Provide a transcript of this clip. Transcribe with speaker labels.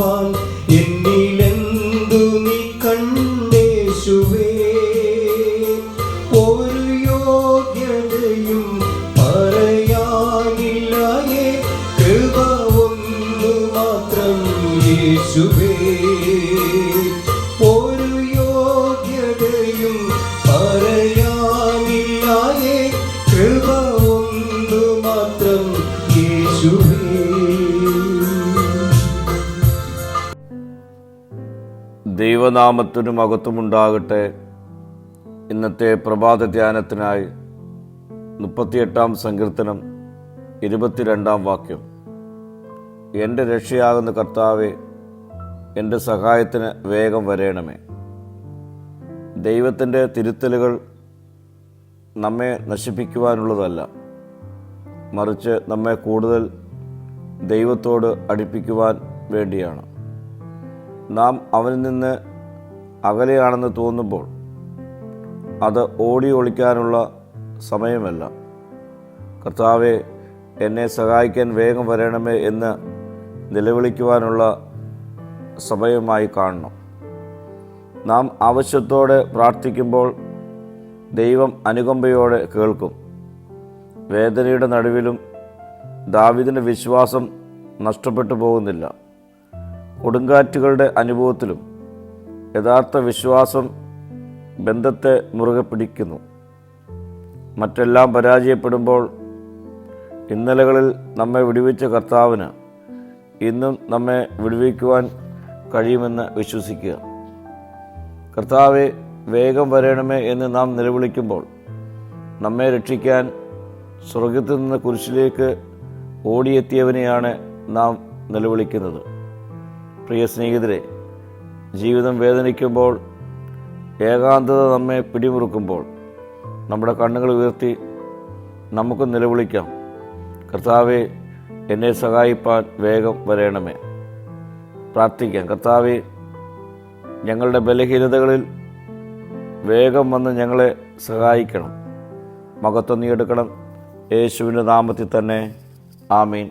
Speaker 1: പറയുവാൻ എന്നിലെന്തു നീ കണ്ടേശുവേ. ഒരു യോഗ്യതയും പറയാനില്ലായേ, കൃപ ഒന്നു മാത്രം യേശുവേ. ഒരു യോഗ്യതയും പറയാനില്ലായേ, കൃപ ഒന്നു മാത്രം യേശുവേ.
Speaker 2: ദൈവനാമത്തിനു മഹത്വമുണ്ടാകട്ടെ. ഇന്നത്തെ പ്രഭാത ധ്യാനത്തിനായി 38 സങ്കീർത്തനം 22 വാക്യം. എൻ്റെ രക്ഷയാകുന്ന കർത്താവേ, എൻ്റെ സഹായത്തിന് വേഗം വരേണമേ. ദൈവത്തിൻ്റെ തിരുത്തലുകൾ നമ്മെ നശിപ്പിക്കുവാനുള്ളതല്ല, മറിച്ച് നമ്മെ കൂടുതൽ ദൈവത്തോട് അടുപ്പിക്കുവാൻ വേണ്ടിയാണ്. നാം അവനിൽ നിന്ന് അകലെയാണെന്ന് തോന്നുമ്പോൾ അത് ഓടി ഒളിക്കാനുള്ള സമയമല്ല. കർത്താവെ, എന്നെ സഹായിക്കാൻ വേഗം വരണമേ എന്ന് നിലവിളിക്കുവാനുള്ള സമയമായി കാണണം. നാം ആവശ്യത്തോടെ പ്രാർത്ഥിക്കുമ്പോൾ ദൈവം അനുകമ്പയോടെ കേൾക്കും. വേദനയുടെ നടുവിലും ദാവീദിൻ്റെ വിശ്വാസം നഷ്ടപ്പെട്ടു പോകുന്നില്ല. കൊടുങ്കാറ്റുകളുടെ അനുഭവത്തിലും യഥാർത്ഥ വിശ്വാസം ബന്ധത്തെ മുറുകെ പിടിക്കുന്നു. മറ്റെല്ലാം പരാജയപ്പെടുമ്പോൾ ഇന്നലകളിൽ നമ്മെ വിടുവിച്ച കർത്താവിന് ഇന്നും നമ്മെ വിടുവിക്കുവാൻ കഴിയുമെന്ന് വിശ്വസിക്കുക. കർത്താവെ, വേഗം വരണമേ എന്ന് നാം നിലവിളിക്കുമ്പോൾ നമ്മെ രക്ഷിക്കാൻ സ്വർഗത്തിൽ നിന്ന് കുരിശിലേക്ക് ഓടിയെത്തിയവനെയാണ് നാം നിലവിളിക്കുന്നത്. പ്രിയ സ്നേഹിതരെ, ജീവിതം വേദനിക്കുമ്പോൾ, ഏകാന്തത നമ്മെ പിടിമുറുക്കുമ്പോൾ നമ്മുടെ കണ്ണുകൾ ഉയർത്തി നമുക്ക് നിലവിളിക്കാം, കർത്താവെ, എന്നെ സഹായിപ്പാൻ വേഗം വരേണമേ. പ്രാർത്ഥിക്കാം, കർത്താവെ, ഞങ്ങളുടെ ബലഹീനതകളിൽ വേഗം വന്ന് ഞങ്ങളെ സഹായിക്കണം. മഹത്വം നീ എടുക്കണം. യേശുവിൻ്റെ നാമത്തിൽ തന്നെ. ആമീൻ.